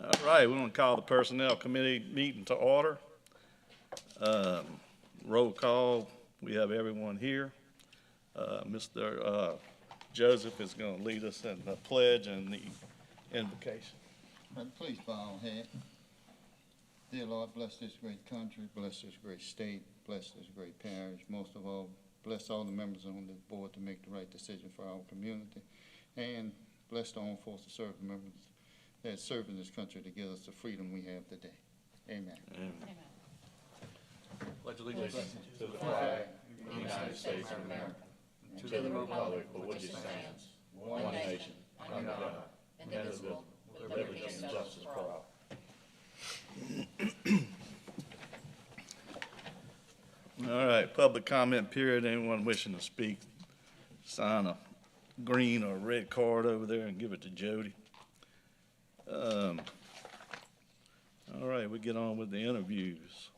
All right, we're going to call the Personnel Committee meeting to order. Roll call, we have everyone here. Mr. Joseph is going to lead us in the pledge and the invocation. Please bow our head. Dear Lord, bless this great country, bless this great state, bless this great parish. Most of all, bless all the members on this board to make the right decision for our community. And bless the armed forces service members that serve in this country to give us the freedom we have today. Amen. Amen. Pledge allegiance to the flag of the United States of America, to the republic for which it stands, one nation, under God, indivisible, with liberty and justice for all. All right, public comment period. Anyone wishing to speak, sign a green or red card over there and give it to Jody. All right, we get on with the interviews.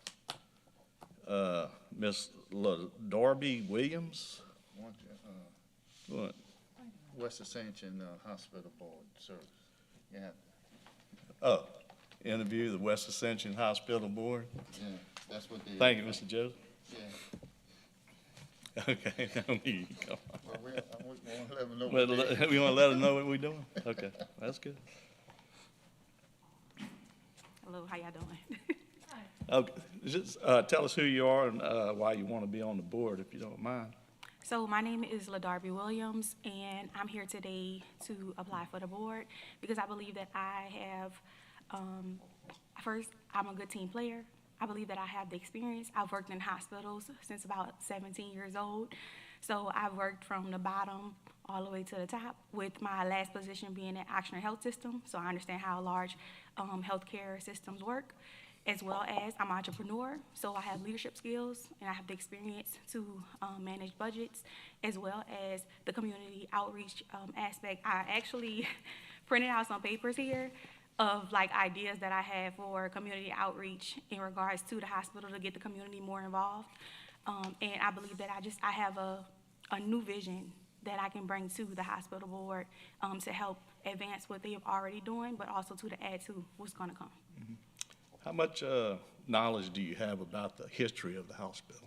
Miss Darby Williams. What? West Ascension Hospital Board service. Yeah, Oh, interview the West Ascension Hospital Board. yeah, that's what they. Thank you, Mr. Joseph. Yeah. Okay, now you come on. Well, we want to let them know. Well, what they- we want to let them know what we're doing? Okay, that's good. Hello, how y'all doing? Okay, just tell us who you are and why you want to be on the board, if you don't mind. So my name is LaDarby Williams, and I'm here today to apply for the board because I believe that I have, first, I'm a good team player. I believe that I have the experience. I've worked in hospitals since about 17 years old. So I've worked from the bottom all the way to the top, with my last position being at Oxnard Health System. So I understand how large healthcare systems work, as well as I'm an entrepreneur. So I have leadership skills and I have the experience to manage budgets, as well as the community outreach aspect. I actually printed out some papers here of like ideas that I have for community outreach in regards to the hospital to get the community more involved. And I believe that I have a new vision that I can bring to the hospital board to help advance what they are already doing, but also to add to what's gonna come. How much knowledge do you have about the history of the hospital?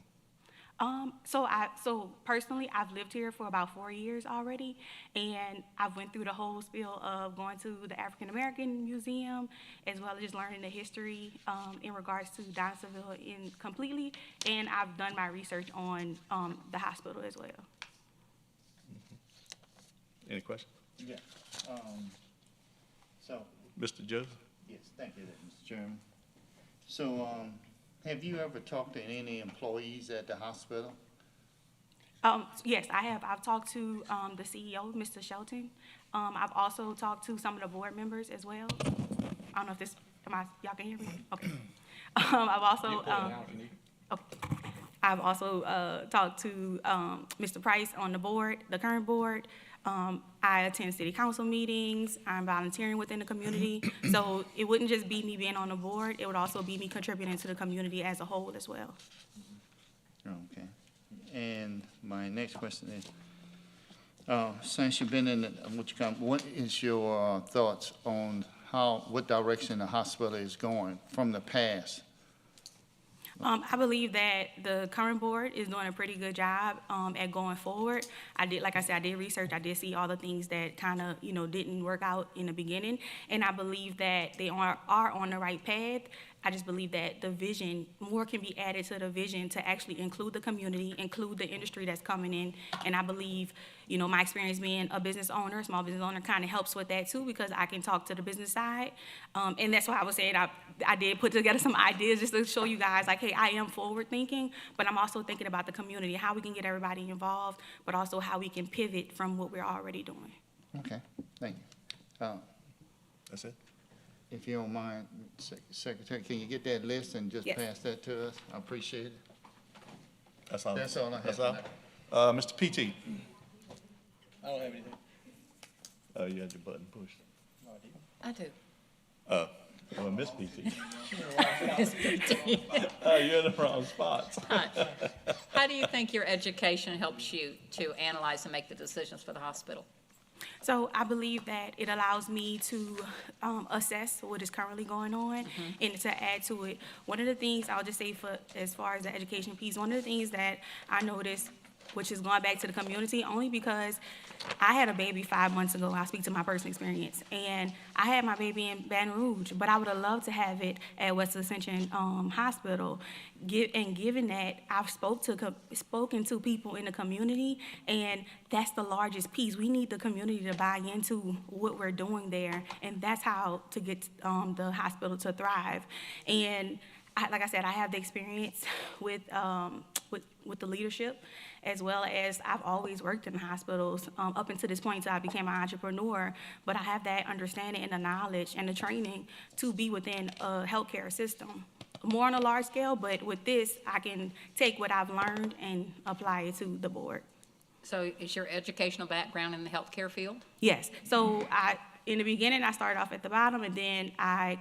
So personally, I've lived here for about 4 years already, and I've went through the whole spiel of going to the African American Museum, as well as just learning the history in regards to Donaldsonville completely, and I've done my research on the hospital as well. Any questions? Yeah. So, Mr. Joseph? yes, thank you, Mr. Chairman. So, have you ever talked to any employees at the hospital? Yes, I have. I've talked to the CEO, Mr. Shelton. I've also talked to some of the board members as well. I don't know if y'all can hear me? Okay. I've also, okay. I've also talked to Mr. Price on the board, the current board. I attend city council meetings. I'm volunteering within the community. So it wouldn't just be me being on the board. It would also be me contributing to the community as a whole as well. Okay. And my next question is, since you've been in what is your thoughts on what direction the hospital is going from the past? I believe that the current board is doing a pretty good job at going forward. Like I said, I did research. I did see all the things that kind of, didn't work out in the beginning. And I believe that they are on the right path. I just believe that the vision, more can be added to the vision to actually include the community, include the industry that's coming in. And I believe, my experience being a business owner, small business owner, kind of helps with that too, because I can talk to the business side. And that's why I was saying I did put together some ideas just to show you guys, like, hey, I am forward thinking, but I'm also thinking about the community, how we can get everybody involved, but also how we can pivot from what we're already doing. Okay, thank you. That's it? If you don't mind, Secretary, can you get that list and just Yes. pass that to us? I appreciate it. That's all? That's all I have That's all? tonight. Mr. PT? I don't have anything. Oh, you had your button pushed. I do. Well, Miss PT. It's PT. You're in the wrong spot. How do you think your education helps you to analyze and make the decisions for the hospital? So I believe that it allows me to assess what is currently going on and to add to it. One of the things, I'll just say for, as far as the education piece, one of the things that I noticed, which is going back to the community, only because I had a baby 5 months ago. I speak to my personal experience. And I had my baby in Baton Rouge, but I would have loved to have it at West Ascension Hospital. Given that I've spoken to people in the community, and that's the largest piece. We need the community to buy into what we're doing there, and that's how to get the hospital to thrive. And like I said, I have the experience with the leadership, as well as I've always worked in hospitals up until this point until I became an entrepreneur. But I have that understanding and the knowledge and the training to be within a healthcare system. More on a large scale, but with this, I can take what I've learned and apply it to the board. So is your educational background in the healthcare field? Yes. So in the beginning, I started off at the bottom, and then I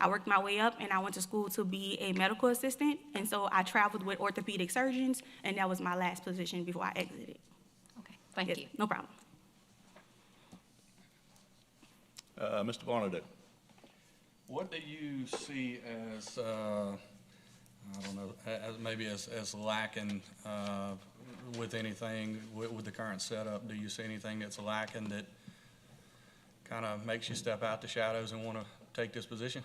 worked my way up, and I went to school to be a medical assistant. And so I traveled with orthopedic surgeons, and that was my last position before I exited. Okay, thank Yes, you. no problem. Mr. Barnaday. What do you see as, I don't know, as maybe as lacking with anything with the current setup? Do you see anything that's lacking that kind of makes you step out the shadows and want to take this position?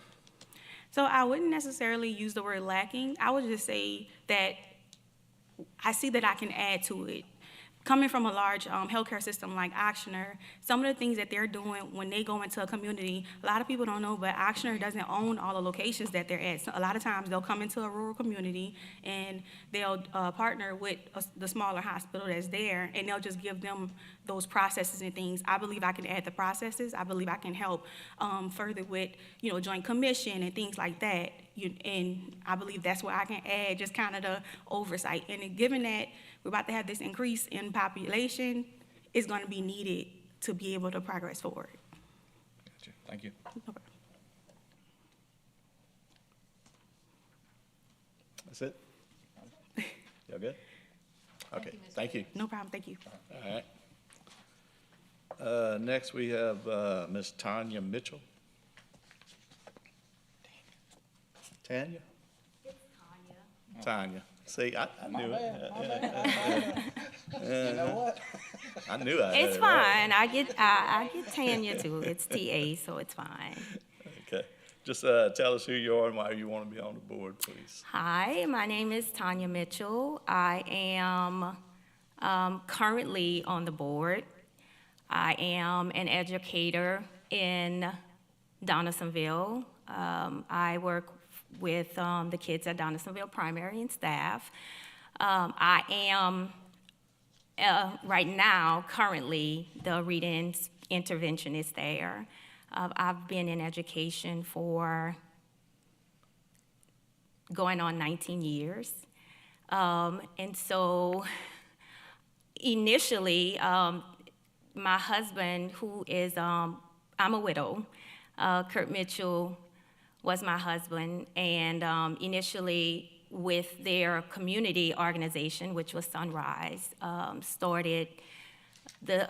So I wouldn't necessarily use the word lacking. I would just say that I see that I can add to it. Coming from a large healthcare system like Ochsner, some of the things that they're doing when they go into a community, a lot of people don't know, but Ochsner doesn't own all the locations that they're at. So a lot of times they'll come into a rural community and they'll partner with the smaller hospital that's there, and they'll just give them those processes and things. I believe I can add the processes. I believe I can help further with, joint commission and things like that. And I believe that's where I can add just kind of the oversight. And given that we're about to have this increase in population, it's going to be needed to be able to progress forward. Gotcha. Thank you. No problem. That's it? Y'all good? Okay, thank you. No problem, thank you. All right. Next, we have Ms. Tanya Mitchell. Tanya? Tanya. See, I knew it. You know what? I knew I had It's it right. fine. I get Tanya too. It's TA, so it's fine. Okay. Just tell us who you are and why you want to be on the board, please. Hi, my name is Tanya Mitchell. I am currently on the board. I am an educator in Donaldsonville. I work with the kids at Donaldsonville Primary and staff. I am right now, currently, the reading interventionist there. I've been in education for going on 19 years. And so initially, my husband, who is, I'm a widow, Kurt Mitchell was my husband, and initially with their community organization, which was Sunrise, started the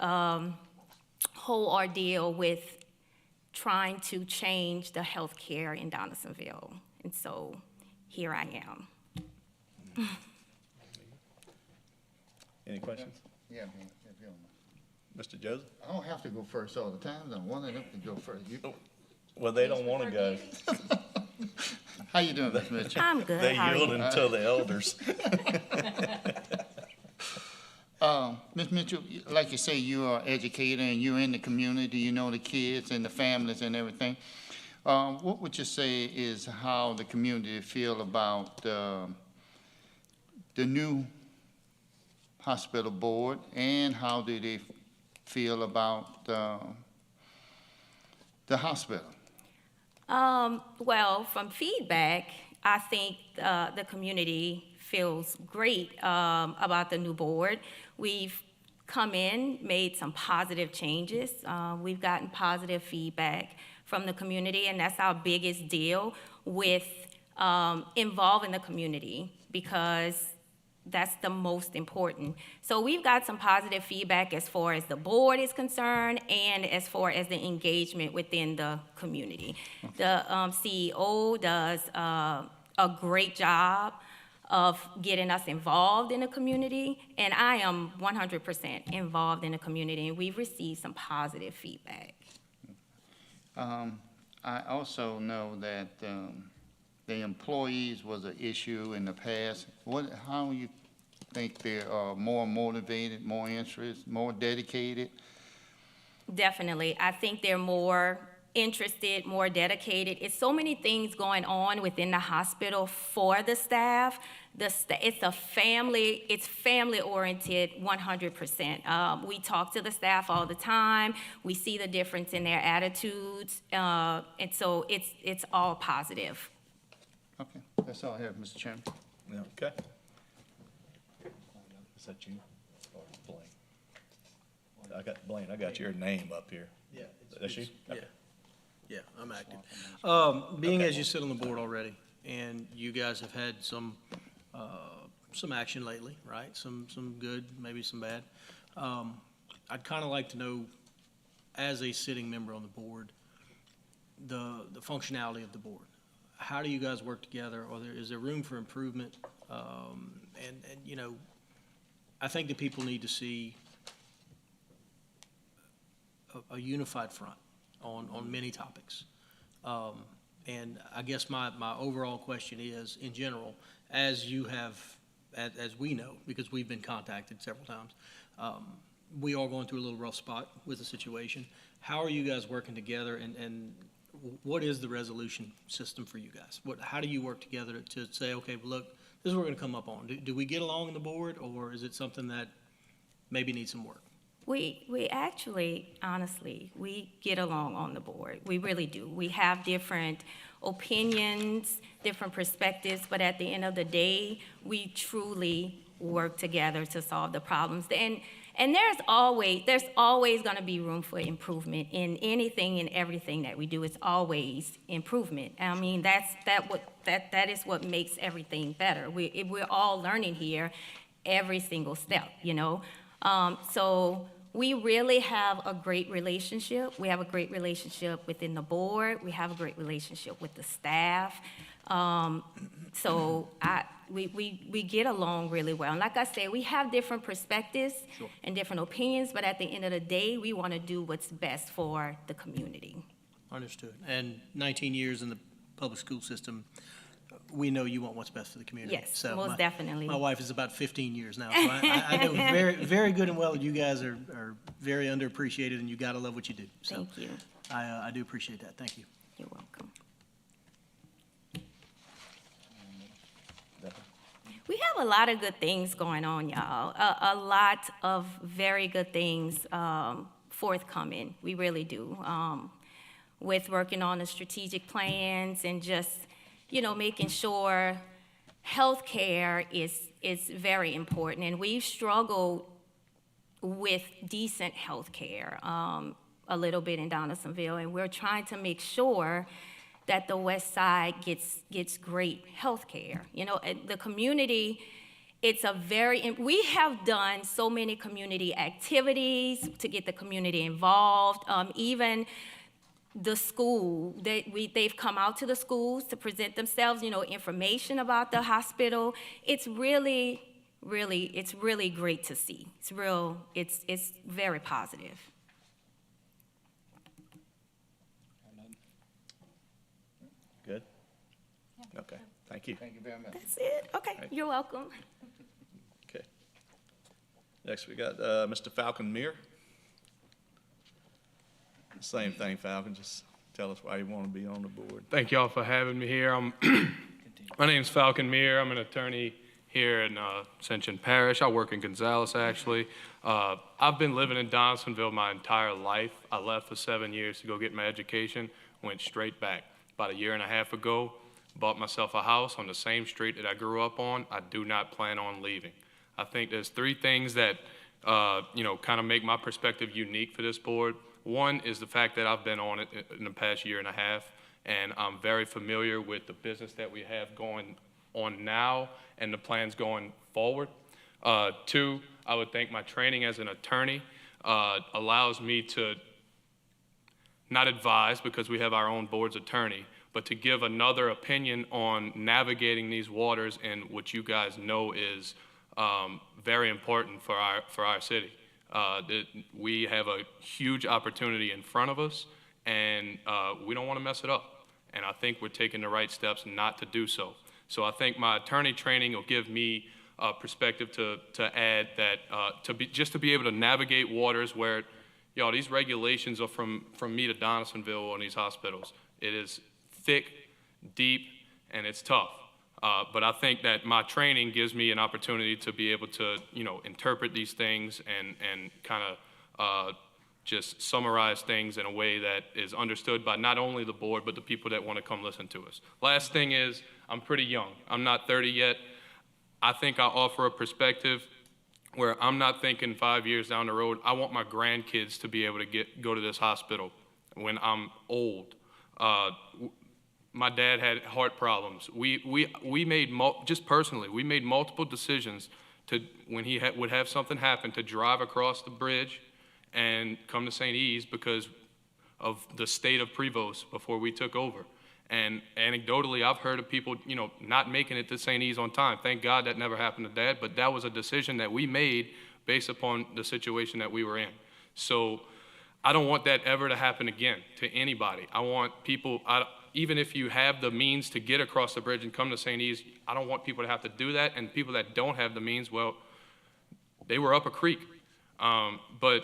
whole ordeal with trying to change the healthcare in Donaldsonville. And so here I am. Any questions? Yeah, man, if you don't mind. Mr. Joseph? I don't have to go first all the time. I wanted them to go first. Well, they don't want to go. How you doing, Ms. Mitchell? I'm good. They How are yield you? until the elders. Ms. Mitchell, like you say, you are an educator and you're in the community, you know the kids and the families and everything. What would you say is how the community feel about the new hospital board, and how do they feel about the hospital? Well, from feedback, I think the community feels great about the new board. We've come in, made some positive changes. We've gotten positive feedback from the community, and that's our biggest deal with involving the community, because That's the most important. So we've got some positive feedback as far as the board is concerned and as far as the engagement within the community. The CEO does a great job of getting us involved in the community, and I am 100% involved in the community, and we've received some positive feedback. I also know that the employees was an issue in the past. How you think they are more motivated, more interested, more dedicated? Definitely. I think they're more interested, more dedicated. It's so many things going on within the hospital for the staff. It's family-oriented 100%. We talk to the staff all the time. We see the difference in their attitudes. And so it's all positive. Okay, that's all I have, Mr. Chairman. Yeah, okay. Is that you or Blaine? I got your name up here. Yeah. That's you? Yeah, I'm active. Being as you sit on the board already, and you guys have had some action lately, right? Some good, maybe some bad. I'd kind of like to know, as a sitting member on the board, the functionality of the board. How do you guys work together? Or is there room for improvement? And you know, I think that people need to see a unified front on many topics. And I guess my overall question is, in general, as you have, as we know, because we've been contacted several times, we are going through a little rough spot with the situation. How are you guys working together, and what is the resolution system for you guys? How do you work together to say, okay, well, look, this is what we're going to come up on? Do we get along on the board, or is it something that maybe needs some work? We actually, honestly, we get along on the board. We really do. We have different opinions, different perspectives, but at the end of the day, we truly work together to solve the problems. And there's always going to be room for improvement in anything and everything that we do. It's always improvement. I mean, that is what makes everything better. We're all learning here every single step, you know. So we really have a great relationship. We have a great relationship within the board. We have a great relationship with the staff. So we get along really well. And like I said, we have different perspectives and different opinions, but at the end of the day, we want to do what's best for the community. Understood. And 19 years in the public school system, we know you want what's best for the community. Yes, So most definitely. My wife is about 15 years now, so I know very, very good and well that you guys are very underappreciated, and you got to love what you do. So Thank you. I do appreciate that. Thank you. You're welcome. We have a lot of good things going on, y'all. A lot of very good things forthcoming. We really do. With working on the strategic plans and just, you know, making sure healthcare is very important. And we've struggled with decent healthcare a little bit in Donaldsonville, and we're trying to make sure that the West Side gets great health care. You know, the community, we have done so many community activities to get the community involved. Even the school, they've come out to the schools to present themselves, you know, information about the hospital. It's really great to see. It's very positive. Good? Okay, thank you. Thank you very much. That's it? Okay, Right. You're welcome. Okay. Next, we got Mr. Falcon Muir. Same thing, Falcon, just tell us why you want to be on the board. Thank y'all for having me here. My name's Falcon Muir. I'm an attorney here in Ascension Parish. I work in Gonzales, actually. I've been living in Donaldsonville my entire life. I left for 7 years to go get my education, went straight back. About a year and a half ago, bought myself a house on the same street that I grew up on. I do not plan on leaving. I think there's three things that, kind of make my perspective unique for this board. One is the fact that I've been on it in the past year and a half, and I'm very familiar with the business that we have going on now and the plans going forward. Two, I would think my training as an attorney allows me to not advise, because we have our own board's attorney, but to give another opinion on navigating these waters in what you guys know is very important for our city. We have a huge opportunity in front of us, and we don't want to mess it up. And I think we're taking the right steps not to do so. So I think my attorney training will give me a perspective to add that to be able to navigate waters where, these regulations are from me to Donaldsonville on these hospitals. It is thick, deep, and it's tough. But I think that my training gives me an opportunity to be able to, interpret these things and kind of just summarize things in a way that is understood by not only the board, but the people that want to come listen to us. Last thing is, I'm pretty young. I'm not 30 yet. I think I offer a perspective where I'm not thinking 5 years down the road. I want my grandkids to be able to go to this hospital when I'm old. My dad had heart problems. We made, just personally, we made multiple decisions to, when he would have something happen, to drive across the bridge and come to St. E's because of the state of Prevost before we took over. And anecdotally, I've heard of people, not making it to St. E's on time. Thank God that never happened to Dad, but that was a decision that we made based upon the situation that we were in. So I don't want that ever to happen again to anybody. I want people, even if you have the means to get across the bridge and come to St. E's, I don't want people to have to do that. And people that don't have the means, well, they were up a creek. But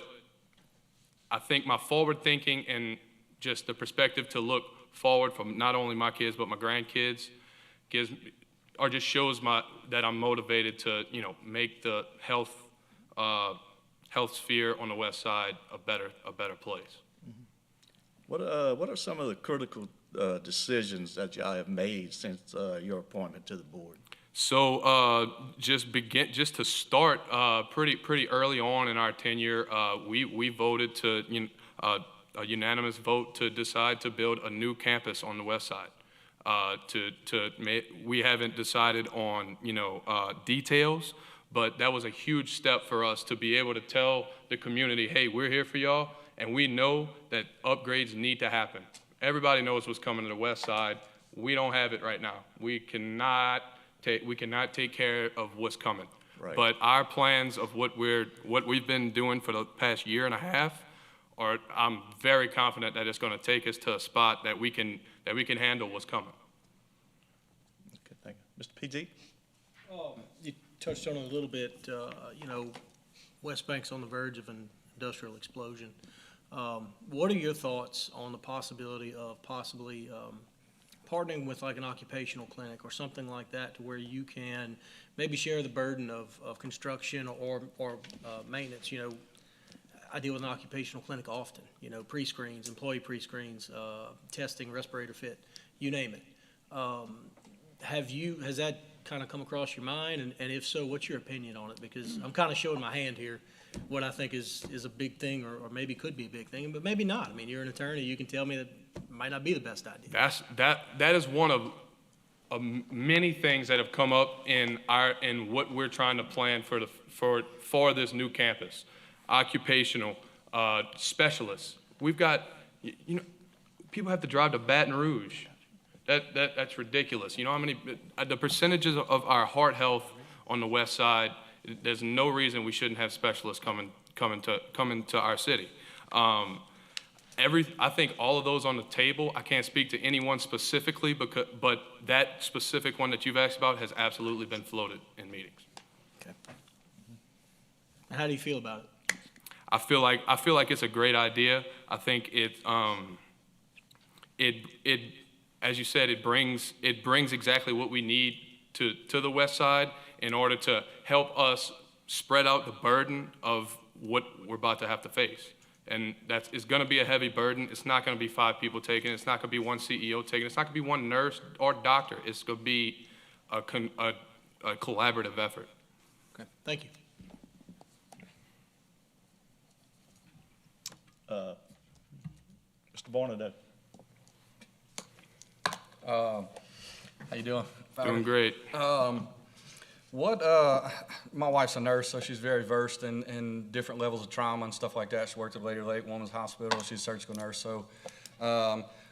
I think my forward thinking and just the perspective to look forward from not only my kids but my grandkids shows that I'm motivated to make the health sphere on the west side a better place. What are some of the critical decisions that y'all have made since your appointment to the board? So just to start pretty early on in our tenure, we voted to a unanimous vote to decide to build a new campus on the west side. We haven't decided on details, but that was a huge step for us to be able to tell the community, hey, we're here for y'all, and we know that upgrades need to happen. Everybody knows what's coming to the west side. We don't have it right now. We cannot take care of what's coming. Right. But our plans of what we've been doing for the past year and a half, I'm very confident that it's going to take us to a spot that we can handle what's coming. Okay, thank you. Mr. PG? You touched on it a little bit, West Bank's on the verge of an industrial explosion. What are your thoughts on the possibility of possibly partnering with like an occupational clinic or something like that to where you can maybe share the burden of construction or maintenance? I deal with an occupational clinic often, pre-screens, employee pre-screens, testing, respirator fit, you name it. Has that kind of come across your mind? And if so, what's your opinion on it? Because I'm kind of showing my hand here, what I think is a big thing or maybe could be a big thing, but maybe not. I mean, you're an attorney, you can tell me that might not be the best idea. That is one of many things that have come up in what we're trying to plan for this new campus. Occupational specialists. We've got, people have to drive to Baton Rouge. That's ridiculous. How many, the percentages of our heart health on the west side, there's no reason we shouldn't have specialists coming to our city. I think all of those on the table. I can't speak to anyone specifically, but that specific one that you've asked about has absolutely been floated in meetings. Okay. How do you feel about it? I feel like it's a great idea. I think it as you said, it brings exactly what we need to the west side in order to help us spread out the burden of what we're about to have to face. And it's going to be a heavy burden. It's not going to be 5 people taking it. It's not going to be one CEO taking it. It's not going to be one nurse or doctor. It's going to be a collaborative effort. Okay, thank you. Mr. Barnard. How you doing? Doing great. My wife's a nurse, so she's very versed in different levels of trauma and stuff like that. She worked at Lady Lake Women's Hospital. She's a surgical nurse. So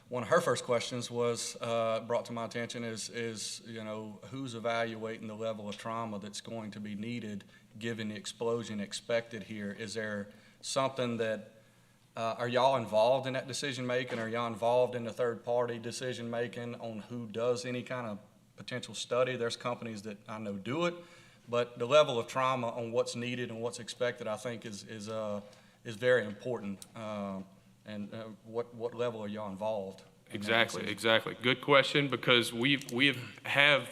one of her first questions was, brought to my attention is, you know, who's evaluating the level of trauma that's going to be needed given the explosion expected here? Is there something that, are y'all involved in that decision-making? Are y'all involved in the third-party decision-making on who does any kind of potential study? There's companies that I know do it, but the level of trauma on what's needed and what's expected, I think, is very important. What level are y'all involved? Exactly. Good question, because we have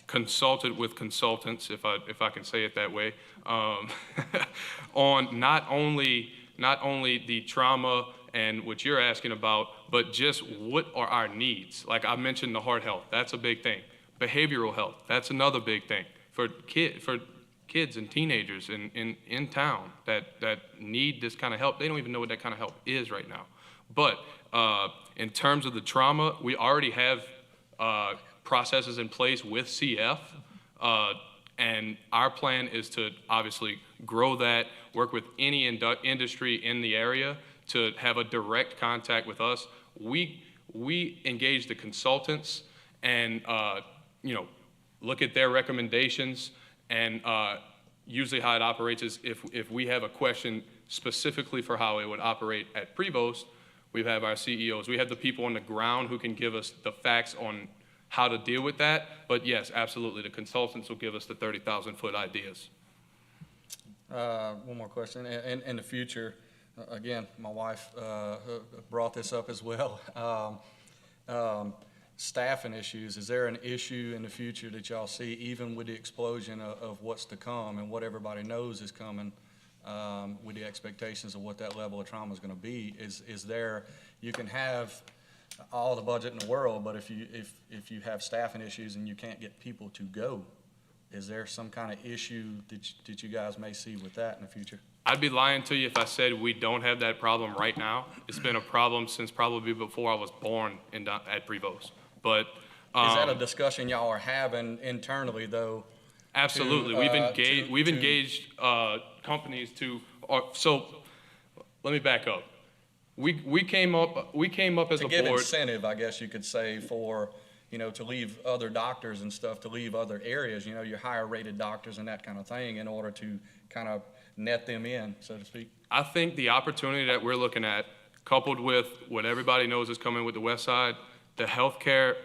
consulted with consultants, if I can say it that way, on not only the trauma and what you're asking about, but just what are our needs. Like I mentioned, the heart health, that's a big thing. Behavioral health, that's another big thing for kids and teenagers in town that need this kind of help. They don't even know what that kind of help is right now. But in terms of the trauma, we already have processes in place with CF, and our plan is to obviously grow that, work with any industry in the area to have a direct contact with us. We engage the consultants and look at their recommendations, and usually how it operates is if we have a question specifically for how it would operate at Prevost, we have our CEOs. We have the people on the ground who can give us the facts on how to deal with that. But yes, absolutely, the consultants will give us the 30,000-foot ideas. One more question. In the future, again, my wife brought this up as well. Staffing issues, is there an issue in the future that y'all see, even with the explosion of what's to come and what everybody knows is coming, with the expectations of what that level of trauma is going to be? Is there, you can have all the budget in the world, but if you have staffing issues and you can't get people to go, is there some kind of issue that you guys may see with that in the future? I'd be lying to you if I said we don't have that problem right now. It's been a problem since probably before I was born at Prevost. But is that a discussion y'all are having internally, though? Absolutely. We've engaged companies to. So let me back up. We came up as a board. To give incentive, I guess you could say, for to leave other doctors and stuff, to leave other areas, your higher rated doctors and that kind of thing, in order to kind of net them in, so to speak. I think the opportunity that we're looking at, coupled with what everybody knows is coming with the West Side, the healthcare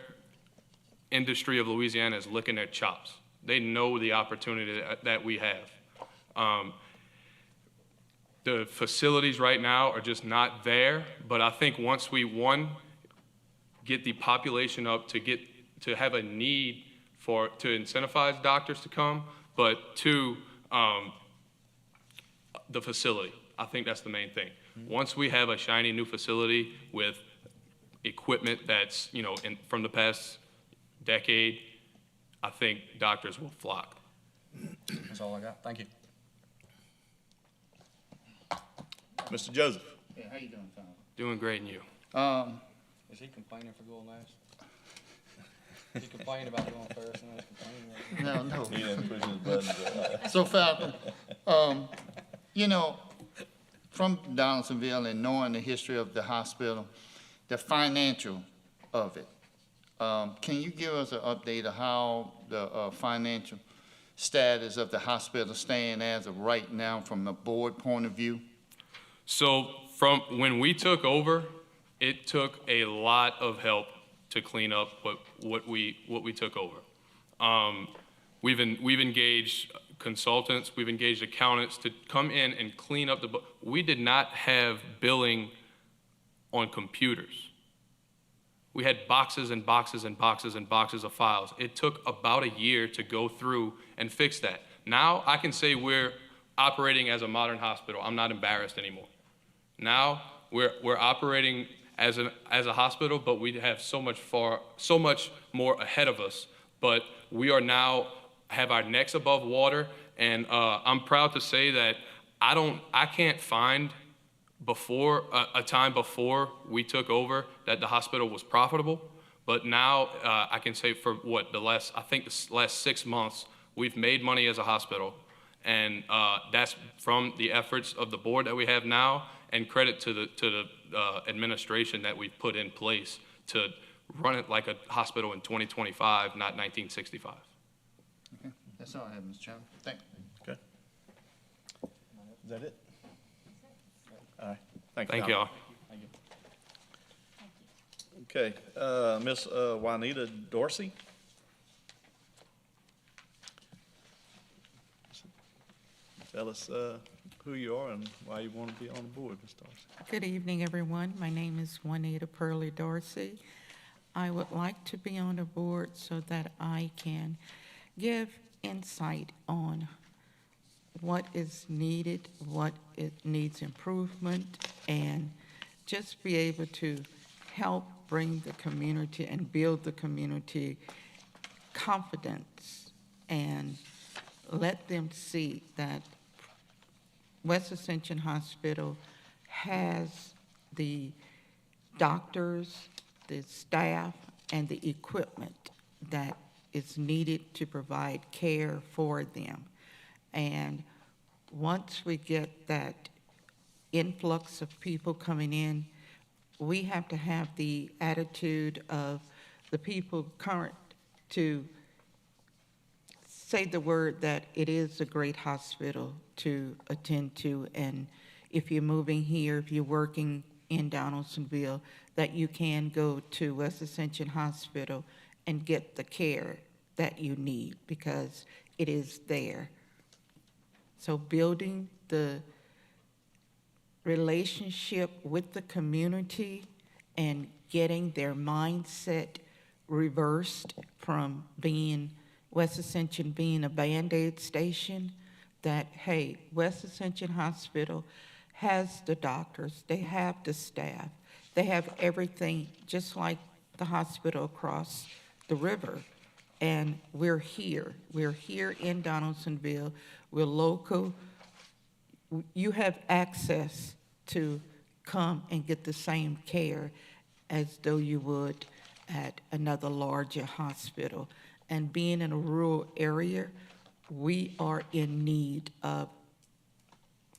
industry of Louisiana is licking their chops. They know the opportunity that we have. The facilities right now are just not there, but I think once we, one, get the population up to have a need to incentivize doctors to come, but two, the facility. I think that's the main thing. Once we have a shiny new facility with equipment that's, from the past decade, I think doctors will flock. That's all I got. Thank you. Mr. Joseph. Yeah, how you doing, Tom? Doing great, and you? Is he complaining for going last? Is he complaining about going first and I complaining? No. He didn't push his buttons. So Falcon, from Donaldsonville and knowing the history of the hospital, the financial of it, can you give us an update of how the financial status of the hospital stand as of right now from the board point of view? So from when we took over, it took a lot of help to clean up what we took over. We've engaged consultants, we've engaged accountants to come in and clean up we did not have billing on computers. We had boxes and boxes and boxes and boxes of files. It took about a year to go through and fix that. Now I can say we're operating as a modern hospital. I'm not embarrassed anymore. Now we're operating as a hospital, but we have so much more ahead of us. But we are now have our necks above water, and I'm proud to say that I can't find a time before we took over that the hospital was profitable, But now, I can say for what, the last 6 months, we've made money as a hospital. And that's from the efforts of the board that we have now, and credit to the administration that we've put in place to run it like a hospital in 2025, not 1965. Okay, that's all I have, Mr. Chairman. Thank you. Okay. Is that it? All right. Thank Thank you. y'all. Okay, Miss Juanita Dorsey? Tell us who you are and why you want to be on the board, Ms. Dorsey. Good evening, everyone. My name is Juanita Pearlie Dorsey. I would like to be on the board so that I can give insight on what is needed, what it needs improvement, and just be able to help bring the community and build the community confidence and let them see that West Ascension Hospital has the doctors, the staff, and the equipment that is needed to provide care for them. And once we get that influx of people coming in, we have to have the attitude of the people current to say the word that it is a great hospital to attend to, and if you're moving here, if you're working in Donaldsonville, that you can go to West Ascension Hospital and get the care that you need, because it is there. So building the relationship with the community and getting their mindset reversed from being West Ascension being a Band-Aid station, that, hey, West Ascension Hospital has the doctors, they have the staff, they have everything, just like the hospital across the river. And we're here in Donaldsonville, we're local. You have access to come and get the same care as though you would at another larger hospital. And being in a rural area, we are in need of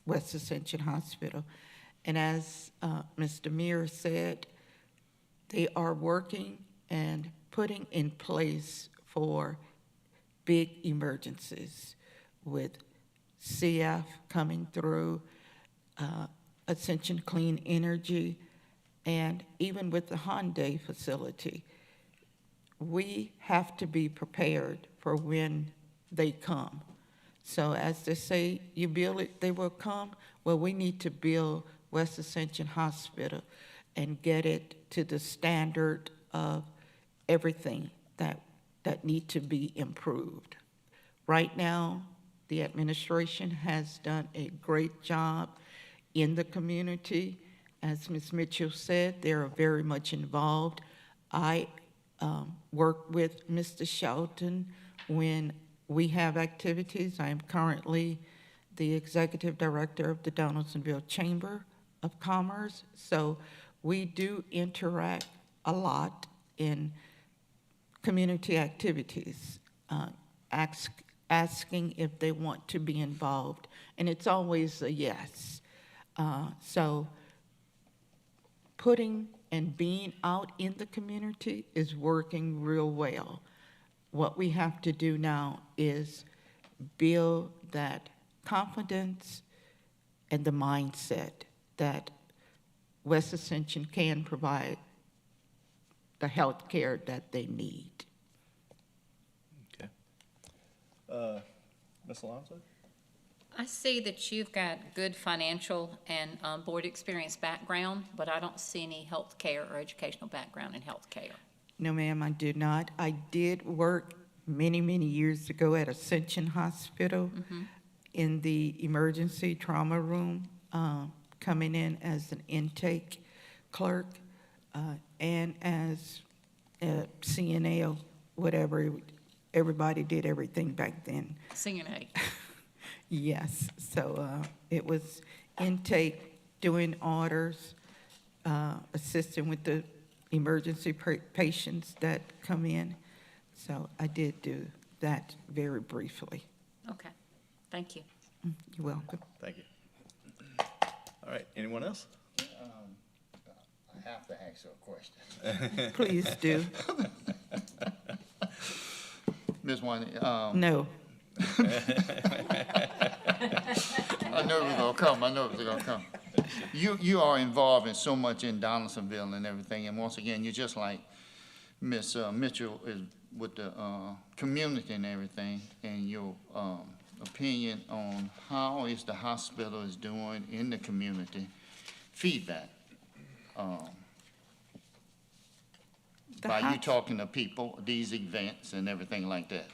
West Ascension Hospital. And as Mr. Muir said, they are working and putting in place for big emergencies with CF coming through, Ascension Clean Energy, and even with the Hyundai facility. We have to be prepared for when they come. So as they say, you build it, they will come. Well, we need to build West Ascension Hospital and get it to the standard of everything that need to be improved. Right now, the administration has done a great job in the community. As Ms. Mitchell said, they are very much involved. I work with Mr. Shelton when we have activities. I am currently the executive director of the Donaldsonville Chamber of Commerce. So we do interact a lot in community activities, asking if they want to be involved. And it's always a yes. So putting and being out in the community is working real well. What we have to do now is build that confidence and the mindset that West Ascension can provide the health care that they need. Okay. Ms. Alonso? I see that you've got good financial and board experience background, but I don't see any healthcare or educational background in healthcare. No, ma'am, I do not. I did work many, many years ago at Ascension Hospital in the emergency trauma room, coming in as an intake clerk and as a CNA or whatever. Everybody did everything back then. CNA. Yes, so it was intake, doing orders, assisting with the emergency patients that come in. So I did do that very briefly. Okay, thank you. You're welcome. Thank you. All right, anyone else? I have to ask you a question. Please do. Ms. Wine, No. I knew it was gonna come, I knew it was gonna come. You are involved in so much in Donaldsonville and everything, and once again, you're just like Ms. Mitchell is with the, community and everything, and your, opinion on how is the hospital is doing in the community, feedback. By you talking to people, these events and everything like that.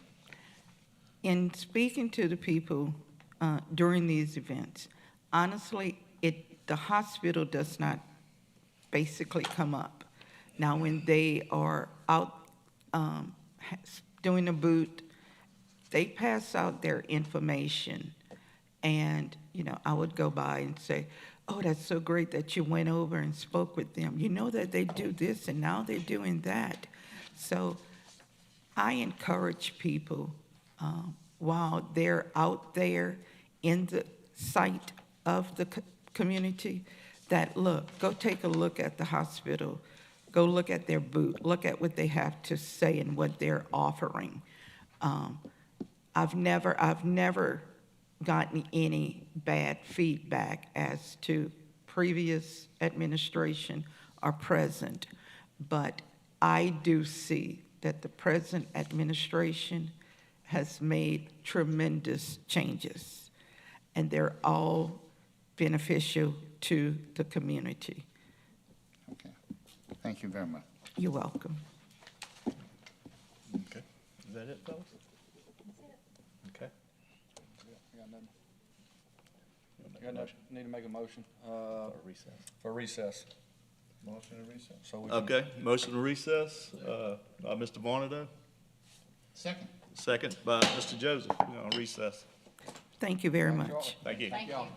In speaking to the people during these events, honestly, the hospital does not basically come up. Now, when they are out doing a boot, they pass out their information, and I would go by and say, "Oh, that's so great that you went over and spoke with them. You know that they do this, and now they're doing that." So I encourage people while they're out there in the sight of the community, that go take a look at the hospital, go look at their booth, look at what they have to say and what they're offering. I've never gotten any bad feedback as to previous administration or present, but I do see that the present administration has made tremendous changes, and they're all beneficial to the community. Okay, thank you very much. You're welcome. Okay. Is that it, fellas? Okay. Need to make a motion, Recess. for recess. Motion to recess. So we can- Okay, motion to recess, by Mr. Varnado, Second. second by Mr. Joseph. We're on recess. Thank you very much. Thank you. Thank you.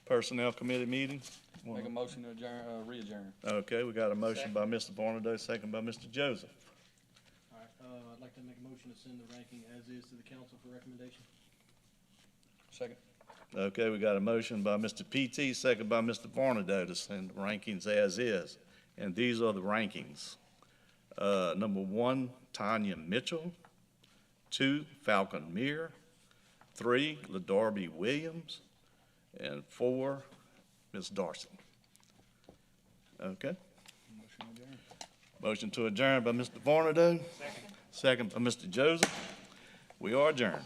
Personnel Committee meeting? Make a motion to adjourn, re-adjourn. Okay, we got a motion by Mr. Barnaday, second by Mr. Joseph. All right, I'd like to make a motion to send the ranking as is to the council for recommendation. Second. Okay, we got a motion by Mr. PT, second by Mr. Barnaday to send the rankings as is. And these are the rankings. Number 1, Tanya Mitchell. 2, Falcon Meir. 3, LaDarby Williams. And 4, Ms. Darcy. Okay. Motion adjourned. Motion to adjourn by Mr. Barnaday. Second by Mr. Joseph. We are adjourned.